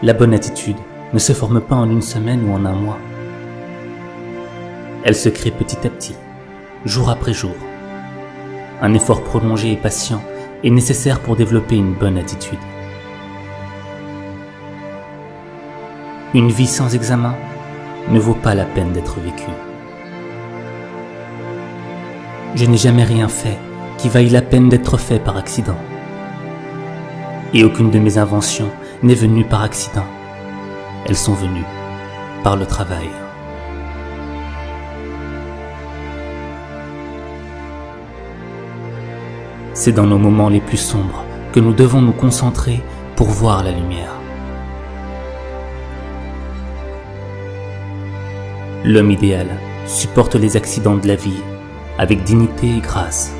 La bonne attitude ne se forme pas en une semaine ou en un mois. Elle se crée petit à petit, jour après jour. Un effort prolongé et patient est nécessaire pour développer une bonne attitude. Une vie sans examen ne vaut pas la peine d'être vécue. Je n'ai jamais rien fait qui vaille la peine d'être fait par accident. Et aucune de mes inventions n'est venue par accident. Elles sont venues par le travail. C'est dans nos moments les plus sombres que nous devons nous concentrer pour voir la lumière. L'homme idéal supporte les accidents de la vie avec dignité et grâce,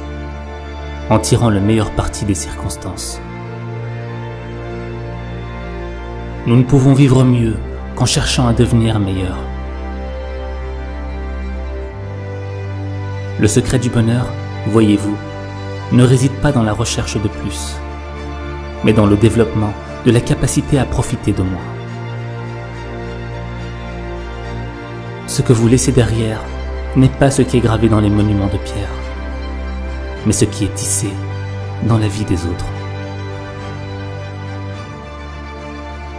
en tirant le meilleur parti des circonstances. Nous ne pouvons vivre mieux qu'en cherchant à devenir meilleurs. Le secret du bonheur, voyez-vous, ne réside pas dans la recherche de plus, mais dans le développement de la capacité à profiter de moins. Ce que vous laissez derrière n'est pas ce qui est gravé dans les monuments de pierre, mais ce qui est tissé dans la vie des autres.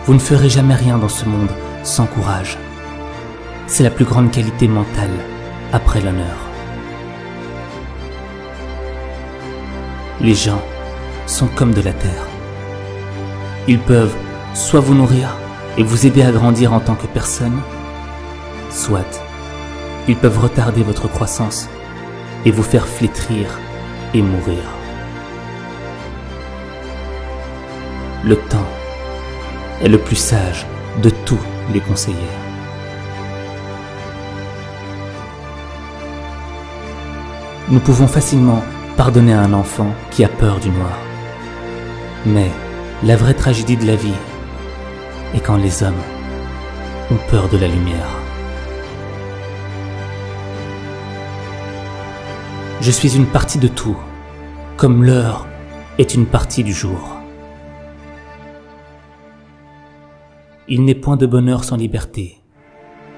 Vous ne ferez jamais rien dans ce monde sans courage. C'est la plus grande qualité mentale après l'honneur. Les gens sont comme de la terre. Ils peuvent soit vous nourrir et vous aider à grandir en tant que personne, soit ils peuvent retarder votre croissance et vous faire flétrir et mourir. Le temps est le plus sage de tous les conseillers. Nous pouvons facilement pardonner à un enfant qui a peur du noir. Mais la vraie tragédie de la vie est quand les hommes ont peur de la lumière. Je suis une partie de tout, comme l'heure est une partie du jour. Il n'est point de bonheur sans liberté,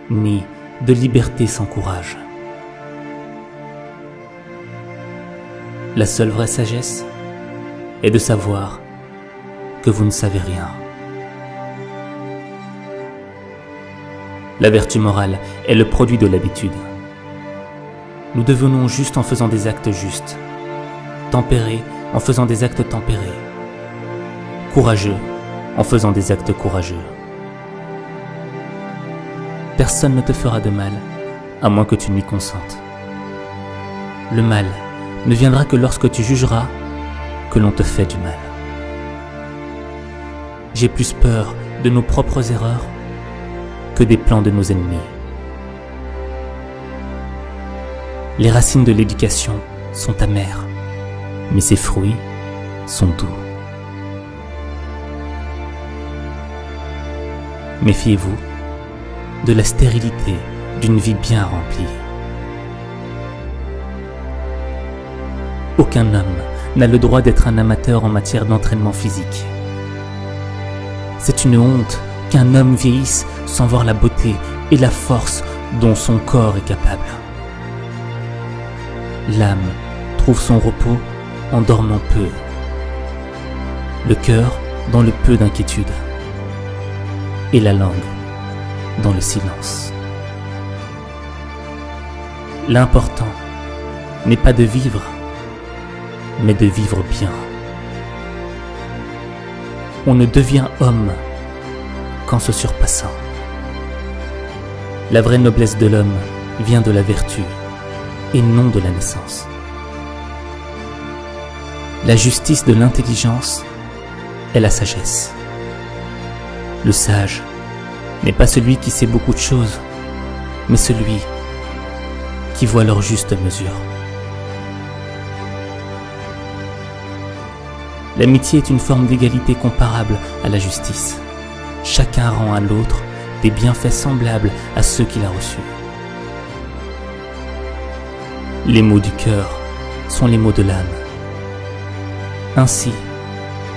ni de liberté sans courage. La seule vraie sagesse est de savoir que vous ne savez rien. La vertu morale est le produit de l'habitude. Nous devenons justes en faisant des actes justes, tempérés en faisant des actes tempérés, courageux en faisant des actes courageux. Personne ne te fera de mal, à moins que tu n'y consentes. Le mal ne viendra que lorsque tu jugeras que l'on te fait du mal. J'ai plus peur de nos propres erreurs que des plans de nos ennemis. Les racines de l'éducation sont amères, mais ses fruits sont doux. Méfiez-vous de la stérilité d'une vie bien remplie. Aucun homme n'a le droit d'être un amateur en matière d'entraînement physique. C'est une honte qu'un homme vieillisse sans voir la beauté et la force dont son corps est capable. L'âme trouve son repos en dormant peu, le cœur dans le peu d'inquiétude et la langue dans le silence. L'important n'est pas de vivre, mais de vivre bien. On ne devient homme qu'en se surpassant. La vraie noblesse de l'homme vient de la vertu et non de la naissance. La justice de l'intelligence est la sagesse. Le sage n'est pas celui qui sait beaucoup de choses, mais celui qui voit leur juste mesure. L'amitié est une forme d'égalité comparable à la justice. Chacun rend à l'autre des bienfaits semblables à ceux qu'il a reçus. Les mots du cœur sont les mots de l'âme. Ainsi,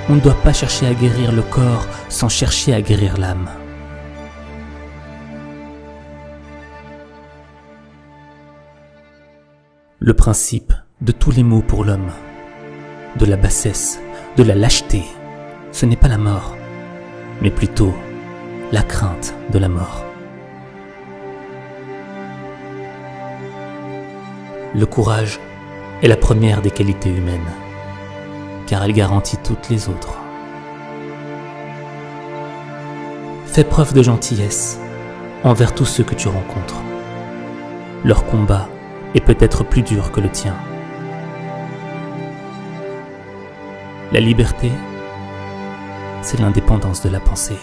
On ne doit pas chercher à guérir le corps sans chercher à guérir l'âme. Le principe de tous les maux pour l'homme, de la bassesse, de la lâcheté, ce n'est pas la mort, mais plutôt la crainte de la mort. Le courage est la première des qualités humaines, car elle garantit toutes les autres. Fais preuve de gentillesse envers tous ceux que tu rencontres. Leur combat est peut-être plus dur que le tien. La liberté, c'est l'indépendance de la pensée.